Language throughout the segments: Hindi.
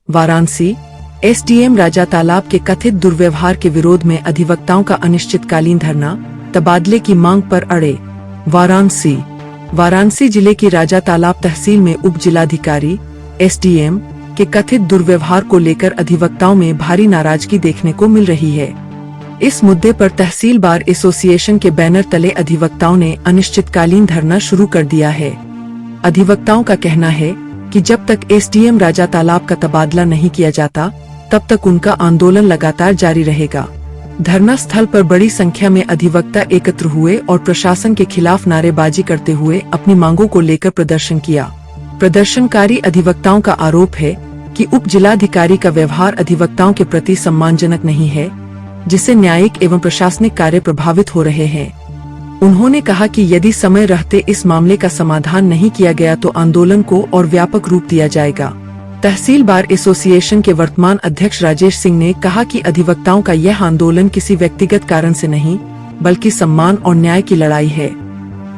वाराणसी। एसडीएम राजा तालाब के कथित दुर्व्यवहार के विरोध में अधिवक्ताओं का अनिश्चितकालीन धरना, तबादले की मांग पर अड़े। वाराणसी जिले की राजा तालाब तहसील में उप जिलाधिकारी एसडीएम के कथित दुर्व्यवहार को लेकर अधिवक्ताओं में भारी नाराजगी देखने को मिल रही है। इस मुद्दे पर तहसील बार एसोसिएशन के बैनर तले अधिवक्ताओं ने अनिश्चितकालीन धरना शुरू कर दिया है। अधिवक्ताओं का कहना है कि जब तक एसडीएम राजा तालाब का तबादला नहीं किया जाता, तब तक उनका आंदोलन लगातार जारी रहेगा। धरना स्थल पर बड़ी संख्या में अधिवक्ता एकत्र हुए और प्रशासन के खिलाफ नारेबाजी करते हुए अपनी मांगों को लेकर प्रदर्शन किया। प्रदर्शनकारी अधिवक्ताओं का आरोप है कि उप जिलाधिकारी का व्यवहार अधिवक्ताओं के प्रति सम्मानजनक नहीं है, जिससे न्यायिक एवं प्रशासनिक कार्य प्रभावित हो रहे हैं। उन्होंने कहा कि यदि समय रहते इस मामले का समाधान नहीं किया गया तो आंदोलन को और व्यापक रूप दिया जाएगा। तहसील बार एसोसिएशन के वर्तमान अध्यक्ष राजेश सिंह ने कहा कि अधिवक्ताओं का यह आंदोलन किसी व्यक्तिगत कारण से नहीं, बल्कि सम्मान और न्याय की लड़ाई है।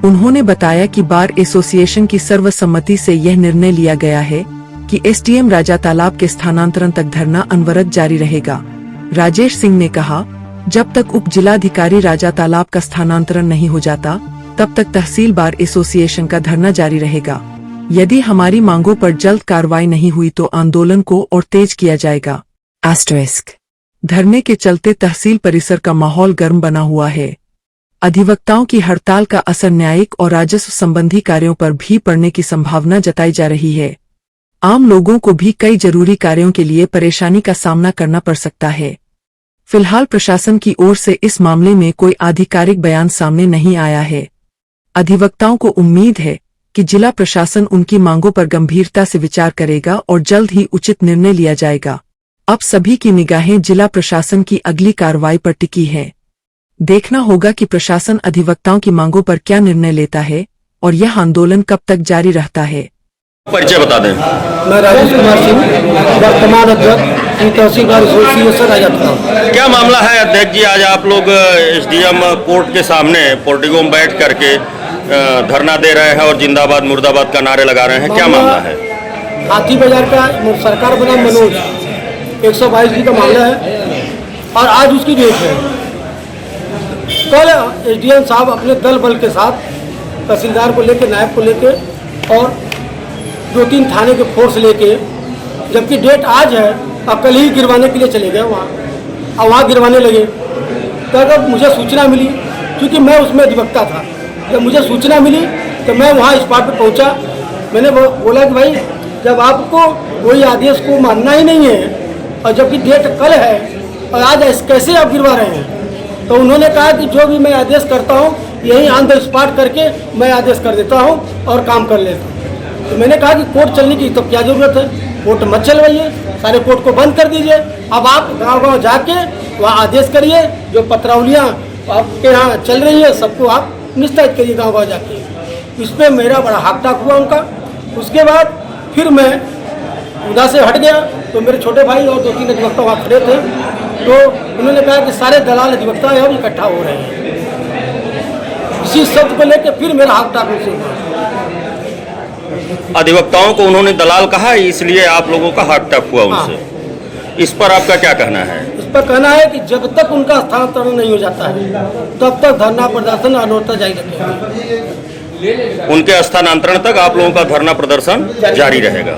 उन्होंने बताया कि बार एसोसिएशन की सर्वसम्मति से यह निर्णय लिया गया है कि एसडीएम राजा तालाब के स्थानांतरण तक धरना अनवरत जारी रहेगा। राजेश सिंह ने कहा, जब तक उप जिलाधिकारी राजा तालाब का स्थानांतरण नहीं हो जाता, तब तक तहसील बार एसोसिएशन का धरना जारी रहेगा। यदि हमारी मांगों पर जल्द कार्रवाई नहीं हुई तो आंदोलन को और तेज किया जाएगा। धरने के चलते तहसील परिसर का माहौल गर्म बना हुआ है। अधिवक्ताओं की हड़ताल का असर न्यायिक और राजस्व संबंधी कार्यों पर भी पड़ने की संभावना जताई जा रही है। आम लोगों को भी कई जरूरी कार्यों के लिए परेशानी का सामना करना पड़ सकता है। फिलहाल प्रशासन की ओर से इस मामले में कोई आधिकारिक बयान सामने नहीं आया है। अधिवक्ताओं को उम्मीद है कि जिला प्रशासन उनकी मांगों पर गंभीरता से विचार करेगा और जल्द ही उचित निर्णय लिया जाएगा। अब सभी की निगाहें जिला प्रशासन की अगली कार्रवाई पर टिकी है। देखना होगा कि प्रशासन अधिवक्ताओं की मांगों पर क्या निर्णय लेता है और यह आंदोलन कब तक जारी रहता है। परिचय बता दें। मैं राजेश कुमार सिंह, वर्तमान अध्यक्ष तहसील बार एसोसिएशन राजा तालाब। क्या मामला है अध्यक्ष जी? आज आप लोग एसडीएम कोर्ट के सामने पोर्टिको में बैठ करके धरना दे रहे हैं और जिंदाबाद मुर्दाबाद का नारे लगा रहे हैं, क्या मामला है? हाथी बाजार का सरकार बना मनोज 122 का मामला है और आज उसकी डेट है। कल एसडीएम साहब अपने दल बल के साथ तहसीलदार को लेके, नायब को लेके और 2-3 थाने के फोर्स लेके, जबकि डेट आज है, अब कल ही गिरवाने के लिए चले गए वहाँ। अब वहाँ गिरवाने लगे तो अगर मुझे सूचना मिली, क्योंकि मैं उसमें अधिवक्ता था, जब मुझे सूचना मिली तो मैं वहाँ स्पॉट पे पहुँचा। मैंने बोला कि भाई, जब आपको कोई आदेश को मानना ही नहीं है और जबकि डेट कल है और आज कैसे आप गिरवा रहे हैं? तो उन्होंने कहा कि जो भी मैं आदेश करता हूँ यही ऑन द स्पॉट करके मैं आदेश कर देता हूँ और काम कर लेता हूँ। तो मैंने कहा कि कोर्ट चलने की तो क्या ज़रूरत है, कोर्ट मत चलवाइए, सारे कोर्ट को बंद कर दीजिए। अब आप गांव-गांव जाके वहाँ आदेश करिए, जो पत्रावलियाँ आपके यहाँ चल रही है सबको आप निस्तारित करिए गांव-गांव जाके। इस पर मेरा बड़ा हाक-टाक हुआ उनका। उसके बाद फिर मैं उधर से हट गया तो मेरे छोटे भाई और 2-3 अधिवक्ता वहाँ खड़े थे, तो उन्होंने कहा कि सारे दलाल अधिवक्ता अब इकट्ठा हो रहे हैं। इसी शब्द को लेकर फिर मेरा हाक-टाक उनसे हुआ। अधिवक्ताओं को उन्होंने दलाल कहा, इसलिए आप लोगों का हाथ टक हुआ उनसे। इस पर आपका क्या कहना है? इस पर कहना है कि जब तक उनका स्थानांतरण नहीं हो जाता है तब तक धरना प्रदर्शन अनवरत जारी रखेगा। उनके स्थानांतरण तक आप लोगों का धरना प्रदर्शन जारी रहेगा।